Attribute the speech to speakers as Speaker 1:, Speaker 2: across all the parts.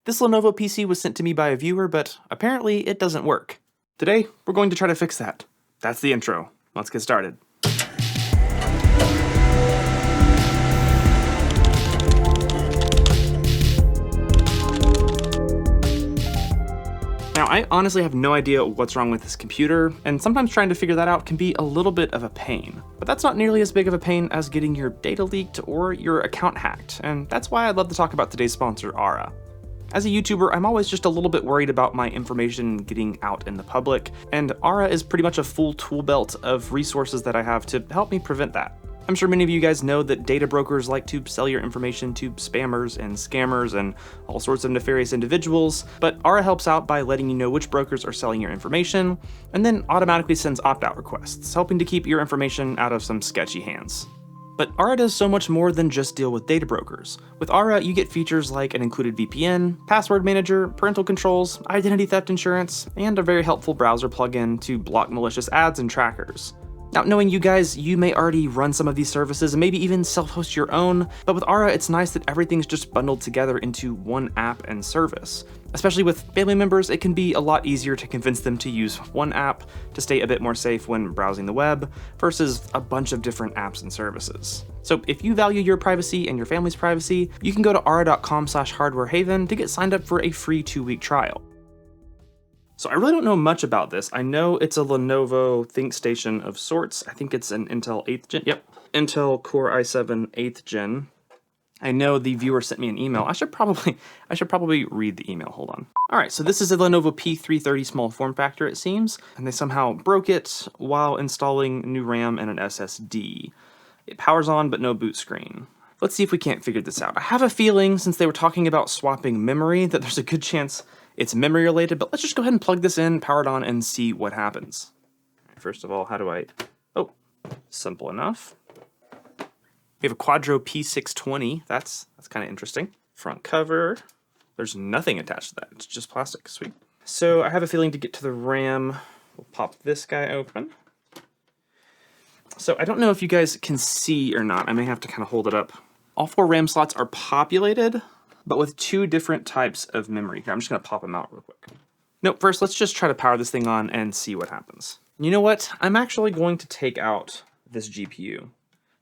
Speaker 1: This Lenovo PC was sent to me by a viewer, but apparently it doesn't work. Today, we're going to try to fix that. That's the intro. Let's get started. Now, I honestly have no idea what's wrong with this computer, and sometimes trying to figure that out can be a little bit of a pain. But that's not nearly as big of a pain as getting your data leaked or your account hacked, and that's why I'd love to talk about today's sponsor, Aura. As a YouTuber, I'm always just a little bit worried about my information getting out in the public, and Aura is pretty much a full tool belt of resources that I have to help me prevent that. I'm sure many of you guys know that data brokers like to sell your information to spammers and scammers and all sorts of nefarious individuals, but Aura helps out by letting you know which brokers are selling your information, and then automatically sends opt-out requests, helping to keep your information out of some sketchy hands. But Aura does so much more than just deal with data brokers. With Aura, you get features like an included VPN, password manager, parental controls, identity theft insurance, and a very helpful browser plugin to block malicious ads and trackers. Now, knowing you guys, you may already run some of these services and maybe even self-host your own, but with Aura, it's nice that everything's just bundled together into one app and service. Especially with family members, it can be a lot easier to convince them to use one app to stay a bit more safe when browsing the web versus a bunch of different apps and services. So if you value your privacy and your family's privacy, you can go to aura.com/hardwarehaven to get signed up for a free 2-week trial. So I really don't know much about this. I know it's a Lenovo ThinkStation of sorts. I think it's an Intel 8th gen. Yep, Intel Core i7 8th gen. I know the viewer sent me an email. I should probably read the email. Hold on. All right, so this is a Lenovo P330 small form factor, it seems, and they somehow broke it while installing new RAM and an SSD. It powers on, but no boot screen. Let's see if we can't figure this out. I have a feeling, since they were talking about swapping memory, that there's a good chance it's memory related, but let's just go ahead and plug this in, power it on, and see what happens. First of all, how do I... Oh, simple enough. We have a Quadro P620. That's kind of interesting. Front cover. There's nothing attached to that. It's just plastic. Sweet. So I have a feeling to get to the RAM, we'll pop this guy open. So I don't know if you guys can see or not. I may have to kind of hold it up. All 4 RAM slots are populated, but with 2 different types of memory. Here, I'm just gonna pop them out real quick. Nope, first let's just try to power this thing on and see what happens. You know what? I'm actually going to take out this GPU.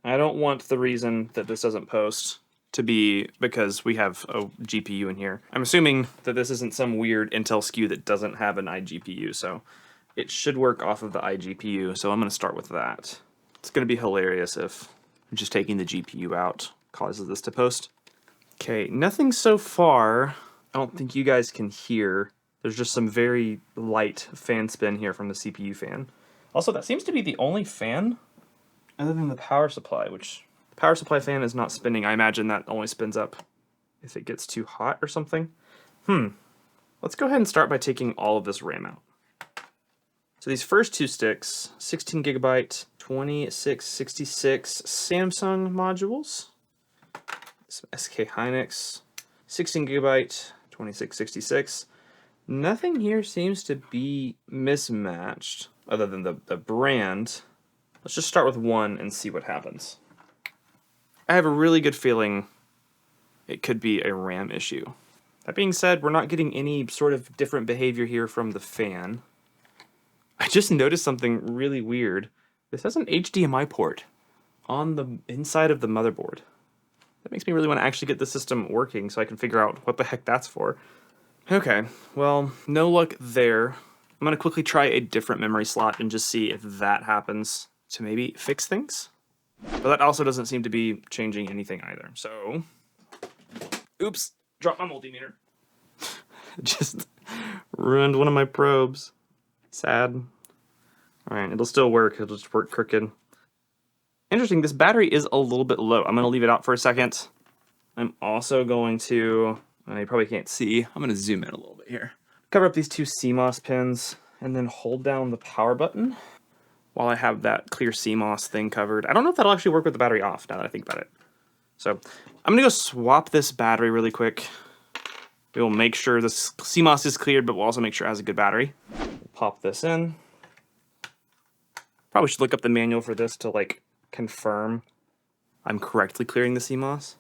Speaker 1: I don't want the reason that this doesn't post to be because we have a GPU in here. I'm assuming that this isn't some weird Intel SKU that doesn't have an iGPU, so it should work off of the iGPU, so I'm gonna start with that. It's gonna be hilarious if just taking the GPU out causes this to post. Okay, nothing so far. I don't think you guys can hear. There's just some very light fan spin here from the CPU fan. Also, that seems to be the only fan other than the power supply, which the power supply fan is not spinning. I imagine that only spins up if it gets too hot or something. Let's go ahead and start by taking all of this RAM out. So these first 2 sticks, 16 gigabyte, 2666 Samsung modules. Some SK Hynix, 16 gigabyte, 2666. Nothing here seems to be mismatched other than the brand. Let's just start with 1 and see what happens. I have a really good feeling it could be a RAM issue. That being said, we're not getting any sort of different behavior here from the fan. I just noticed something really weird. This has an HDMI port on the inside of the motherboard. That makes me really want to actually get the system working so I can figure out what the heck that's for. Okay, well, no luck there. I'm going to quickly try a different memory slot and just see if that happens to maybe fix things. But that also doesn't seem to be changing anything either, so... Oops, dropped my multimeter. Just ruined one of my probes. Sad. Alright, it'll still work, it'll just work crooked. Interesting, this battery is a little bit low. I'm going to leave it out for a second. I'm also going to, you probably can't see, I'm going to zoom in a little bit here. Cover up these 2 CMOS pins and then hold down the power button while I have that clear CMOS thing covered. I don't know if that'll actually work with the battery off now that I think about it. So I'm going to go swap this battery really quick. We'll make sure this CMOS is cleared, but we'll also make sure it has a good battery. We'll pop this in. Probably should look up the manual for this to confirm I'm correctly clearing the CMOS.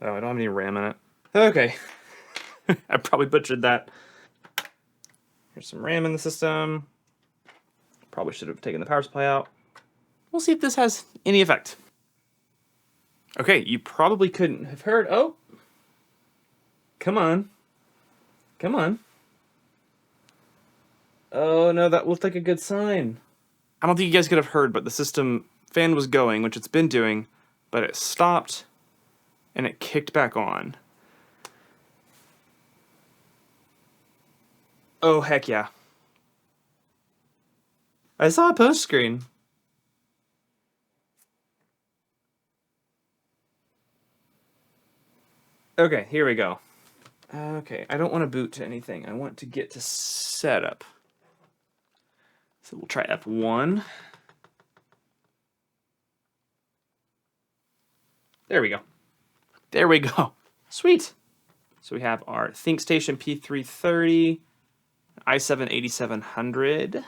Speaker 1: Oh, I don't have any RAM in it. Okay. I probably butchered that. Here's some RAM in the system. Probably should have taken the power supply out. We'll see if this has any effect. Okay, you probably couldn't have heard. Oh, come on. Come on. Oh no, that looked like a good sign. I don't think you guys could have heard, but the system fan was going, which it's been doing, but it stopped and it kicked back on. Oh, heck yeah. I saw a post screen. Okay, here we go. Okay, I don't want to boot to anything. I want to get to setup. So we'll try F1. There we go. There we go. Sweet. So we have our ThinkStation P330, i7-8700.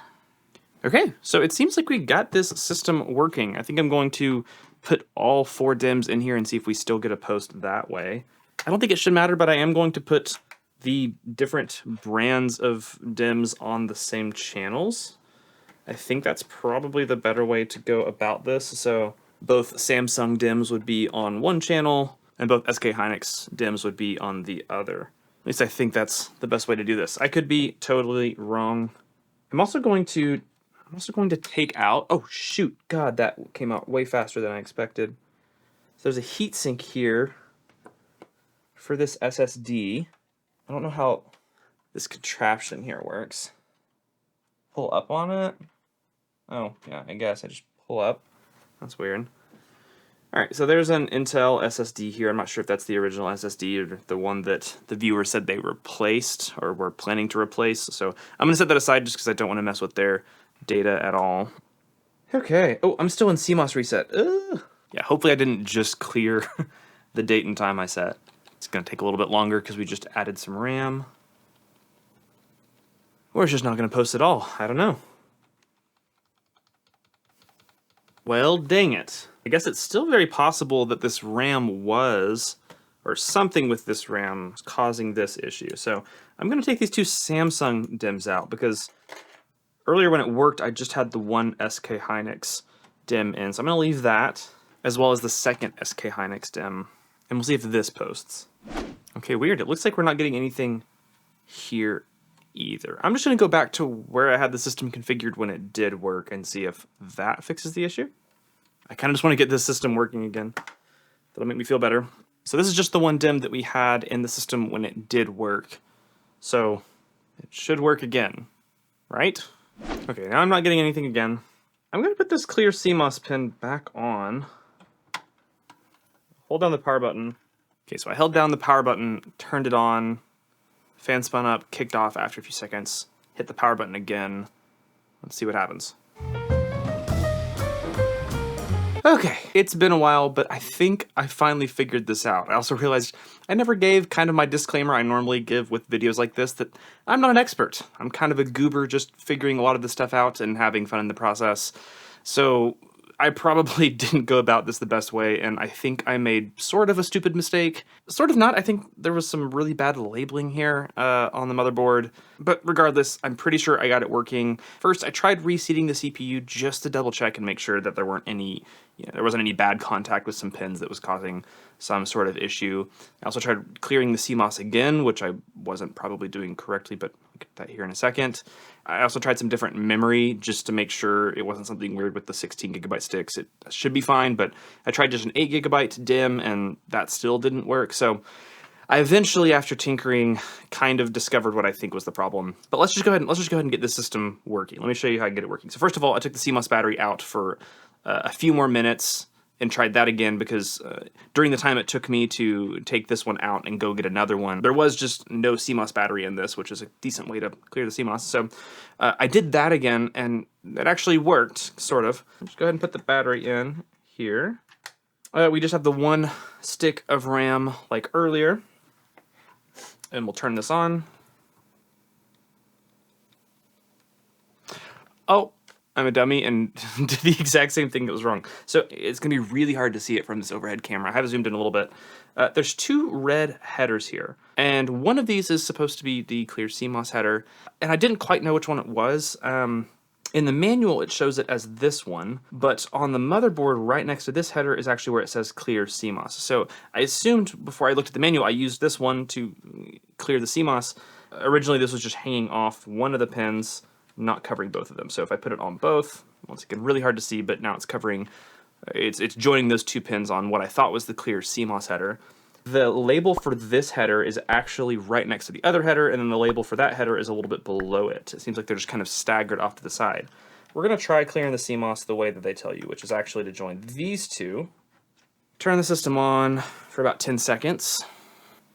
Speaker 1: Okay, so it seems like we got this system working. I think I'm going to put all 4 DIMMs in here and see if we still get a post that way. I don't think it should matter, but I am going to put the different brands of DIMMs on the same channels. I think that's probably the better way to go about this. So both Samsung DIMMs would be on one channel, and both SK Hynix DIMMs would be on the other. At least I think that's the best way to do this. I could be totally wrong. I'm also going to take out, oh shoot, God, that came out way faster than I expected. So there's a heatsink here for this SSD. I don't know how this contraption here works. Pull up on it. Oh, yeah, I guess I just pull up. That's weird. All right, so there's an Intel SSD here. I'm not sure if that's the original SSD or the one that the viewer said they replaced or were planning to replace. So I'm gonna set that aside just because I don't want to mess with their data at all. Okay, oh, I'm still in CMOS reset. Ugh. Yeah, hopefully I didn't just clear the date and time I set. It's gonna take a little bit longer because we just added some RAM. Or it's just not gonna post at all, I don't know. Well, dang it. I guess it's still very possible that this RAM was, or something with this RAM was causing this issue. So I'm going to take these 2 Samsung DIMMs out because earlier when it worked, I just had the one SK Hynix DIMM in. So I'm going to leave that, as well as the second SK Hynix DIMM, and we'll see if this posts. Okay, weird. It looks like we're not getting anything here either. I'm just going to go back to where I had the system configured when it did work and see if that fixes the issue. I kind of just want to get this system working again. That'll make me feel better. So this is just the one DIMM that we had in the system when it did work. So it should work again, right? Okay, now I'm not getting anything again. I'm going to put this clear CMOS pin back on. Hold down the power button. Okay, so I held down the power button, turned it on, fan spun up, kicked off after a few seconds, hit the power button again. Let's see what happens. Okay, it's been a while, but I think I finally figured this out. I also realized I never gave kind of my disclaimer I normally give with videos like this, that I'm not an expert. I'm kind of a goober just figuring a lot of this stuff out and having fun in the process. So I probably didn't go about this the best way, and I think I made sort of a stupid mistake. Sort of not. I think there was some really bad labeling here on the motherboard. But regardless, I'm pretty sure I got it working. First, I tried reseating the CPU just to double check and make sure that there wasn't any bad contact with some pins that was causing some sort of issue. I also tried clearing the CMOS again, which I wasn't probably doing correctly, but I'll get that here in a second. I also tried some different memory just to make sure it wasn't something weird with the 16 gigabyte sticks. It should be fine, but I tried just an 8 gigabyte DIMM and that still didn't work. So I eventually, after tinkering, kind of discovered what I think was the problem. But let's just go ahead and get this system working. Let me show you how I get it working. So first of all, I took the CMOS battery out for a few more minutes and tried that again because during the time it took me to take this one out and go get another one, there was just no CMOS battery in this, which is a decent way to clear the CMOS. So I did that again, and it actually worked, sort of. Just go ahead and put the battery in here. We just have the one stick of RAM like earlier, and we'll turn this on. Oh, I'm a dummy and did the exact same thing that was wrong. So it's gonna be really hard to see it from this overhead camera. I have zoomed in a little bit. There's two red headers here, and one of these is supposed to be the clear CMOS header, and I didn't quite know which one it was. In the manual, it shows it as this one, but on the motherboard right next to this header is actually where it says clear CMOS. So I assumed before I looked at the manual, I used this one to clear the CMOS. Originally, this was just hanging off one of the pins, not covering both of them. So if I put it on both, once again, really hard to see, but now it's covering, it's joining those two pins on what I thought was the clear CMOS header. The label for this header is actually right next to the other header, and then the label for that header is a little bit below it. It seems like they're just kind of staggered off to the side. We're gonna try clearing the CMOS the way that they tell you, which is actually to join these two, turn the system on for about 10 seconds,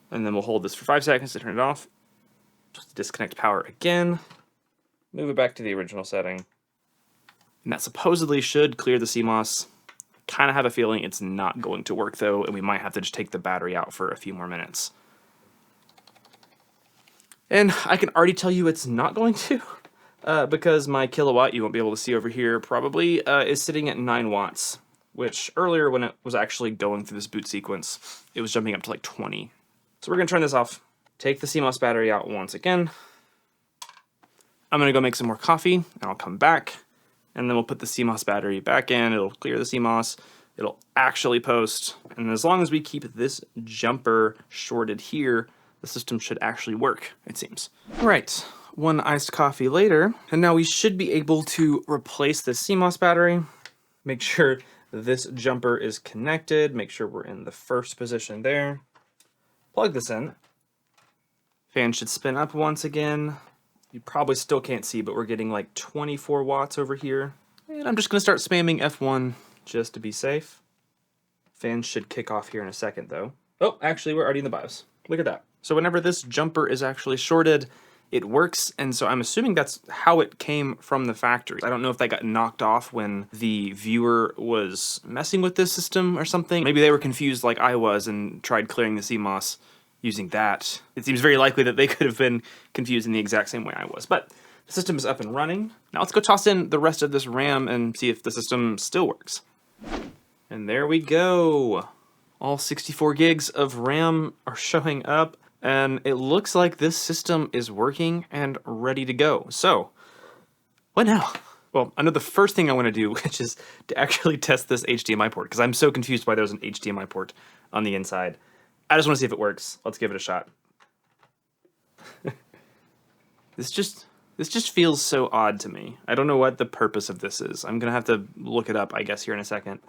Speaker 1: and then we'll hold this for 5 seconds to turn it off. Just disconnect power again, move it back to the original setting. And that supposedly should clear the CMOS. Kind of have a feeling it's not going to work though, and we might have to just take the battery out for a few more minutes. And I can already tell you it's not going to, because my kilowatt, you won't be able to see over here probably, is sitting at 9 watts, which earlier when it was actually going through this boot sequence, it was jumping up to like 20. So we're gonna turn this off, take the CMOS battery out once again. I'm gonna go make some more coffee, and I'll come back. And then we'll put the CMOS battery back in, it'll clear the CMOS, it'll actually post, and as long as we keep this jumper shorted here, the system should actually work, it seems. All right, one iced coffee later, and now we should be able to replace the CMOS battery, make sure this jumper is connected, make sure we're in the first position there, plug this in, fan should spin up once again. You probably still can't see, but we're getting like 24 watts over here. And I'm just gonna start spamming F1 just to be safe. Fans should kick off here in a second though. Oh, actually we're already in the BIOS. Look at that. So whenever this jumper is actually shorted, it works, and so I'm assuming that's how it came from the factory. I don't know if that got knocked off when the viewer was messing with this system or something. Maybe they were confused like I was and tried clearing the CMOS using that. It seems very likely that they could have been confused in the exact same way I was, but the system is up and running. Now let's go toss in the rest of this RAM and see if the system still works. And there we go. All 64 gigs of RAM are showing up, and it looks like this system is working and ready to go. So, what now? Well, I know the first thing I want to do, which is to actually test this HDMI port, because I'm so confused why there's an HDMI port on the inside. I just want to see if it works. Let's give it a shot. This just feels so odd to me. I don't know what the purpose of this is. I'm gonna have to look it up, I guess, here in a second,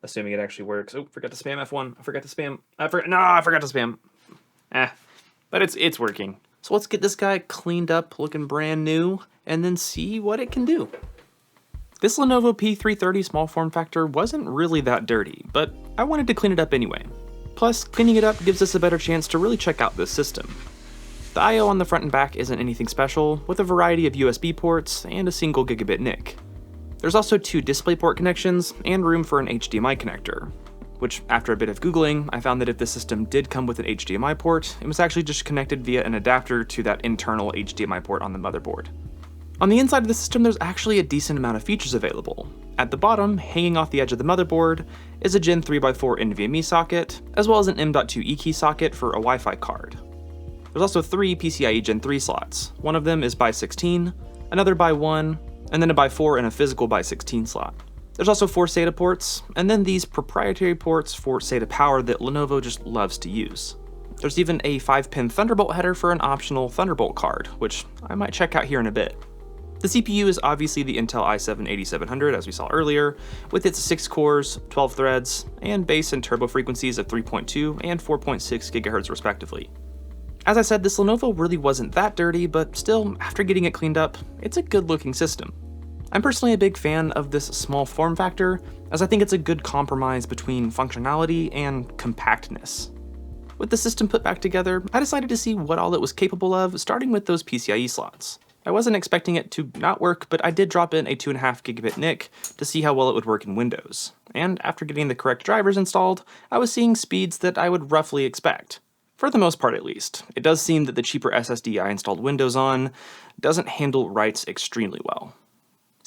Speaker 1: assuming it actually works. Oh, forgot to spam F1. I forgot to spam. I forgot to spam. But it's working. So let's get this guy cleaned up, looking brand new, and then see what it can do. This Lenovo P330 small form factor wasn't really that dirty, but I wanted to clean it up anyway. Plus, cleaning it up gives us a better chance to really check out this system. The I/O on the front and back isn't anything special, with a variety of USB ports and a single gigabit NIC. There's also 2 DisplayPort connections and room for an HDMI connector, which after a bit of Googling, I found that if the system did come with an HDMI port, it was actually just connected via an adapter to that internal HDMI port on the motherboard. On the inside of the system, there's actually a decent amount of features available. At the bottom, hanging off the edge of the motherboard, is a Gen 3x4 NVMe socket, as well as an M.2 eKey socket for a Wi-Fi card. There's also 3 PCIe Gen 3 slots. One of them is by 16, another by 1, and then a by 4 and a physical by 16 slot. There's also 4 SATA ports, and then these proprietary ports for SATA power that Lenovo just loves to use. There's even a 5-pin Thunderbolt header for an optional Thunderbolt card, which I might check out here in a bit. The CPU is obviously the Intel i7-8700, as we saw earlier, with its 6 cores, 12 threads, and base and turbo frequencies of 3.2 and 4.6 GHz respectively. As I said, this Lenovo really wasn't that dirty, but still, after getting it cleaned up, it's a good looking system. I'm personally a big fan of this small form factor, as I think it's a good compromise between functionality and compactness. With the system put back together, I decided to see what all it was capable of, starting with those PCIe slots. I wasn't expecting it to not work, but I did drop in a 2.5 gigabit NIC to see how well it would work in Windows. And after getting the correct drivers installed, I was seeing speeds that I would roughly expect. For the most part at least. It does seem that the cheaper SSD I installed Windows on doesn't handle writes extremely well.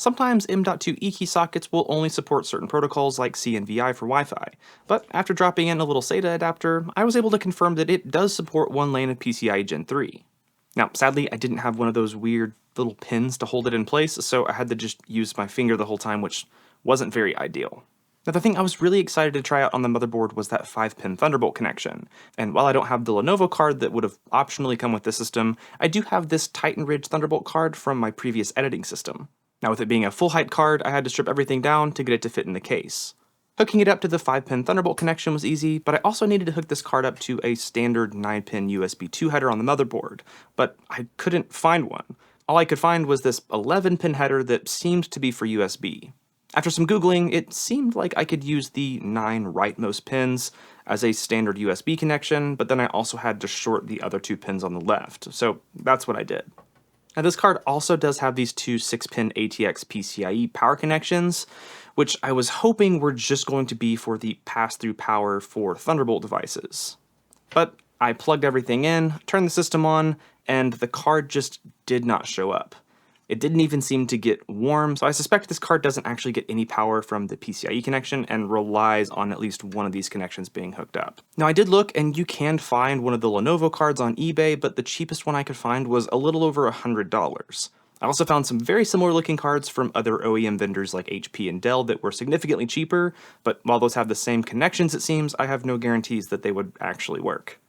Speaker 1: Sometimes M.2 eKey sockets will only support certain protocols like CNVI for Wi-Fi, but after dropping in a little SATA adapter, I was able to confirm that it does support one lane of PCIe Gen 3. Now, sadly, I didn't have one of those weird little pins to hold it in place, so I had to just use my finger the whole time, which wasn't very ideal. Now, the thing I was really excited to try out on the motherboard was that 5-pin Thunderbolt connection, and while I don't have the Lenovo card that would have optionally come with this system, I do have this Titan Ridge Thunderbolt card from my previous editing system. Now, with it being a full-height card, I had to strip everything down to get it to fit in the case. Hooking it up to the 5-pin Thunderbolt connection was easy, but I also needed to hook this card up to a standard 9-pin USB 2 header on the motherboard, but I couldn't find one. All I could find was this 11-pin header that seemed to be for USB. After some Googling, it seemed like I could use the 9 rightmost pins as a standard USB connection, but then I also had to short the other 2 pins on the left, so that's what I did. Now, this card also does have these 2 6-pin ATX PCIe power connections, which I was hoping were just going to be for the pass-through power for Thunderbolt devices. But I plugged everything in, turned the system on, and the card just did not show up. It didn't even seem to get warm, so I suspect this card doesn't actually get any power from the PCIe connection and relies on at least one of these connections being hooked up. Now, I did look, and you can find one of the Lenovo cards on eBay, but the cheapest one I could find was a little over $100. I also found some very similar looking cards from other OEM vendors like HP and Dell that were significantly cheaper, but while those have the same connections it seems, I have no guarantees that they would actually work.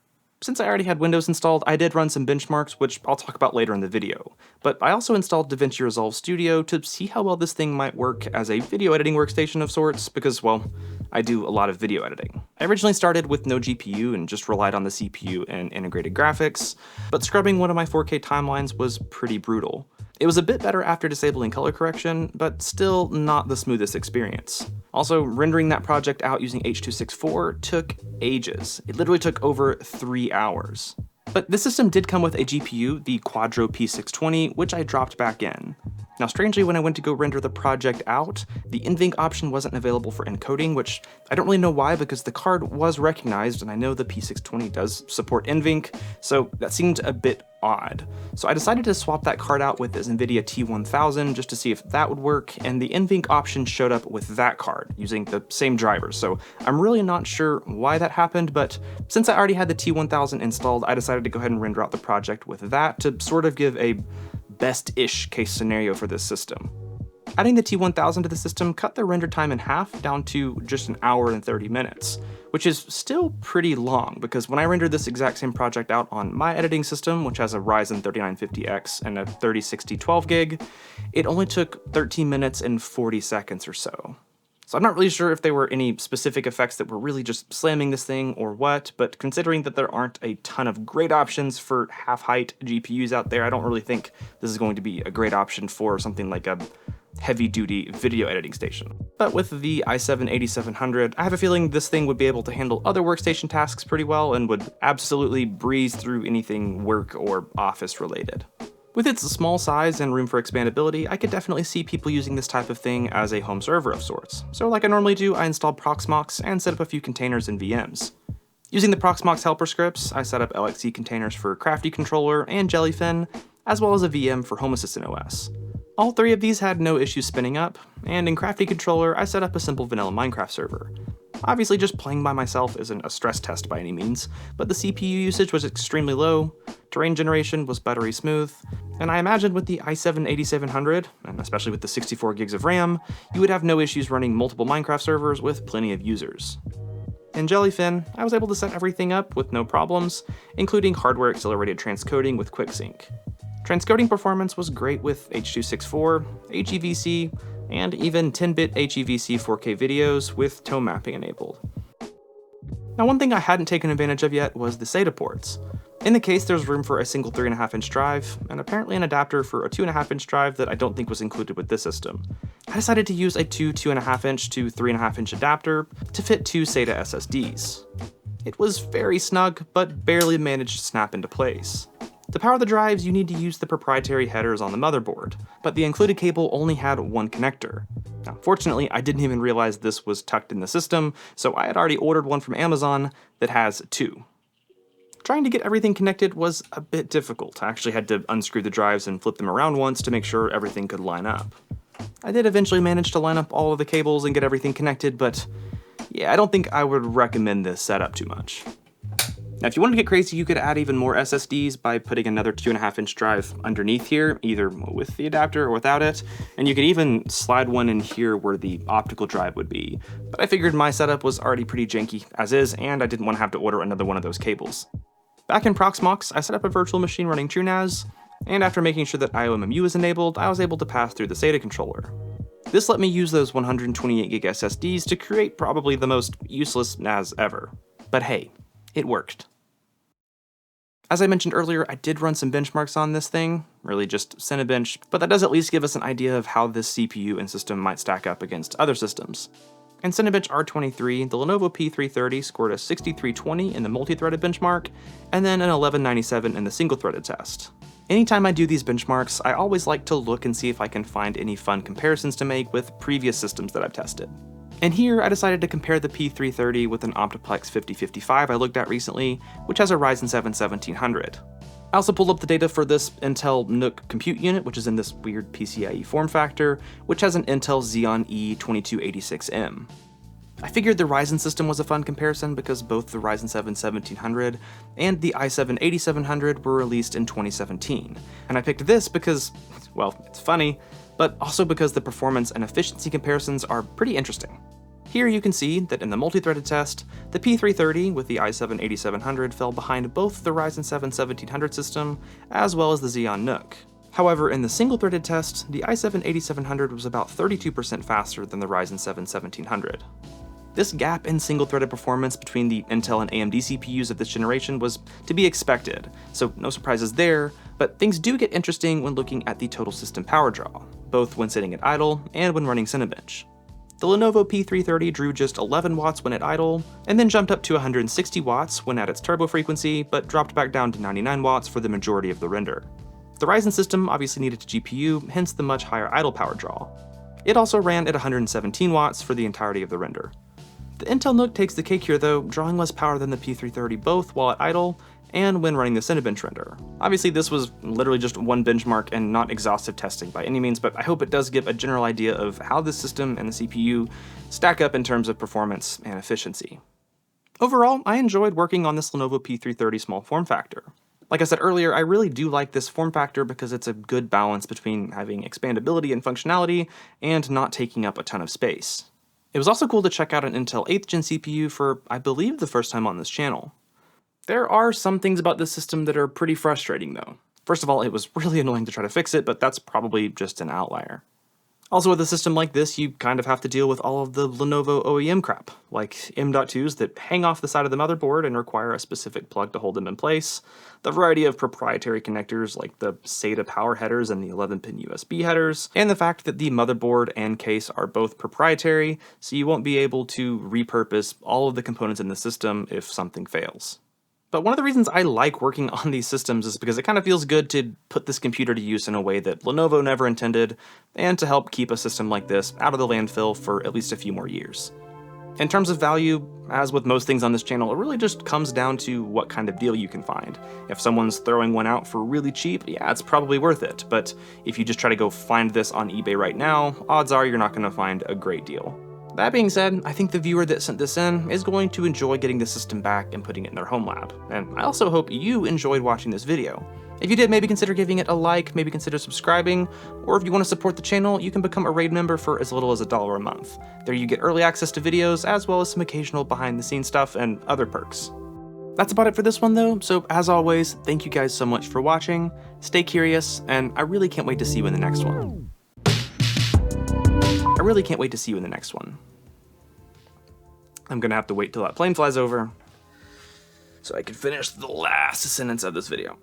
Speaker 1: Since I already had Windows installed, I did run some benchmarks, which I'll talk about later in the video. But I also installed DaVinci Resolve Studio to see how well this thing might work as a video editing workstation of sorts, because, well, I do a lot of video editing. I originally started with no GPU and just relied on the CPU and integrated graphics, but scrubbing one of my 4K timelines was pretty brutal. It was a bit better after disabling color correction, but still not the smoothest experience. Also, rendering that project out using H.264 took ages. It literally took over 3 hours. But this system did come with a GPU, the Quadro P620, which I dropped back in. Now, strangely, when I went to go render the project out, the NVENC option wasn't available for encoding, which I don't really know why because the card was recognized, and I know the P620 does support NVENC, so that seemed a bit odd. So I decided to swap that card out with this NVIDIA T1000 just to see if that would work, and the NVENC option showed up with that card using the same drivers, so I'm really not sure why that happened, but since I already had the T1000 installed, I decided to go ahead and render out the project with that to sort of give a best-ish case scenario for this system. Adding the T1000 to the system cut the render time in half down to just 1 hour and 30 minutes, which is still pretty long because when I rendered this exact same project out on my editing system, which has a Ryzen 3950X and a 3060 12GB, it only took 13 minutes and 40 seconds or so. So I'm not really sure if there were any specific effects that were really just slamming this thing or what, but considering that there aren't a ton of great options for half-height GPUs out there, I don't really think this is going to be a great option for something like a heavy-duty video editing station. But with the i7-8700, I have a feeling this thing would be able to handle other workstation tasks pretty well and would absolutely breeze through anything work or office related. With its small size and room for expandability, I could definitely see people using this type of thing as a home server of sorts. So like I normally do, I installed Proxmox and set up a few containers and VMs. Using the Proxmox helper scripts, I set up LXC containers for Crafty Controller and Jellyfin, as well as a VM for Home Assistant OS. All 3 of these had no issues spinning up, and in Crafty Controller, I set up a simple vanilla Minecraft server. Obviously, just playing by myself isn't a stress test by any means, but the CPU usage was extremely low, terrain generation was buttery smooth, and I imagined with the i7-8700, and especially with the 64 gigs of RAM, you would have no issues running multiple Minecraft servers with plenty of users. In Jellyfin, I was able to set everything up with no problems, including hardware-accelerated transcoding with QuickSync. Transcoding performance was great with H.264, HEVC, and even 10-bit HEVC 4K videos with tone mapping enabled. Now, one thing I hadn't taken advantage of yet was the SATA ports. In the case, there's room for a single 3.5-inch drive, and apparently an adapter for a 2.5-inch drive that I don't think was included with this system. I decided to use a 2.5-inch to 3.5-inch adapter to fit 2 SATA SSDs. It was very snug, but barely managed to snap into place. To power the drives, you need to use the proprietary headers on the motherboard, but the included cable only had one connector. Now, fortunately, I didn't even realize this was tucked in the system, so I had already ordered one from Amazon that has 2. Trying to get everything connected was a bit difficult. I actually had to unscrew the drives and flip them around once to make sure everything could line up. I did eventually manage to line up all of the cables and get everything connected, but yeah, I don't think I would recommend this setup too much. Now, if you wanted to get crazy, you could add even more SSDs by putting another 2.5-inch drive underneath here, either with the adapter or without it, and you could even slide one in here where the optical drive would be. But I figured my setup was already pretty janky as is, and I didn't want to have to order another one of those cables. Back in Proxmox, I set up a virtual machine running TrueNAS, and after making sure that IOMMU was enabled, I was able to pass through the SATA controller. This let me use those 128GB SSDs to create probably the most useless NAS ever. But hey, it worked. As I mentioned earlier, I did run some benchmarks on this thing, really just Cinebench, but that does at least give us an idea of how this CPU and system might stack up against other systems. In Cinebench R23, the Lenovo P330 scored a 6320 in the multi-threaded benchmark, and then an 1197 in the single-threaded test. Anytime I do these benchmarks, I always like to look and see if I can find any fun comparisons to make with previous systems that I've tested. And here I decided to compare the P330 with an Optiplex 5055 I looked at recently, which has a Ryzen 7 1700. I also pulled up the data for this Intel NUC compute unit, which is in this weird PCIe form factor, which has an Intel Xeon E2286M. I figured the Ryzen system was a fun comparison because both the Ryzen 7 1700 and the i7 8700 were released in 2017, and I picked this because, well, it's funny, but also because the performance and efficiency comparisons are pretty interesting. Here you can see that in the multi-threaded test, the P330 with the i7 8700 fell behind both the Ryzen 7 1700 system as well as the Xeon NUC. However, in the single-threaded test, the i7 8700 was about 32% faster than the Ryzen 7 1700. This gap in single-threaded performance between the Intel and AMD CPUs of this generation was to be expected, so no surprises there, but things do get interesting when looking at the total system power draw, both when sitting at idle and when running Cinebench. The Lenovo P330 drew just 11 watts when at idle, and then jumped up to 160 watts when at its turbo frequency, but dropped back down to 99 watts for the majority of the render. The Ryzen system obviously needed a GPU, hence the much higher idle power draw. It also ran at 117 watts for the entirety of the render. The Intel NUC takes the cake here though, drawing less power than the P330 both while at idle and when running the Cinebench render. Obviously this was literally just one benchmark and not exhaustive testing by any means, but I hope it does give a general idea of how the system and the CPU stack up in terms of performance and efficiency. Overall, I enjoyed working on this Lenovo P330 small form factor. Like I said earlier, I really do like this form factor because it's a good balance between having expandability and functionality and not taking up a ton of space. It was also cool to check out an Intel 8th gen CPU for, I believe, the first time on this channel. There are some things about this system that are pretty frustrating though. First of all, it was really annoying to try to fix it, but that's probably just an outlier. Also, with a system like this, you kind of have to deal with all of the Lenovo OEM crap, like M.2s that hang off the side of the motherboard and require a specific plug to hold them in place, the variety of proprietary connectors like the SATA power headers and the 11-pin USB headers, and the fact that the motherboard and case are both proprietary, so you won't be able to repurpose all of the components in the system if something fails. But one of the reasons I like working on these systems is because it kind of feels good to put this computer to use in a way that Lenovo never intended, and to help keep a system like this out of the landfill for at least a few more years. In terms of value, as with most things on this channel, it really just comes down to what kind of deal you can find. If someone's throwing one out for really cheap, yeah, it's probably worth it, but if you just try to go find this on eBay right now, odds are you're not going to find a great deal. That being said, I think the viewer that sent this in is going to enjoy getting the system back and putting it in their home lab, and I also hope you enjoyed watching this video. If you did, maybe consider giving it a like, maybe consider subscribing, or if you want to support the channel, you can become a raid member for as little as $1 a month. There you get early access to videos, as well as some occasional behind-the-scenes stuff and other perks. That's about it for this one though, so as always, thank you guys so much for watching, stay curious, and I really can't wait to see you in the next one. I'm gonna have to wait till that plane flies over so I can finish the last sentence of this video.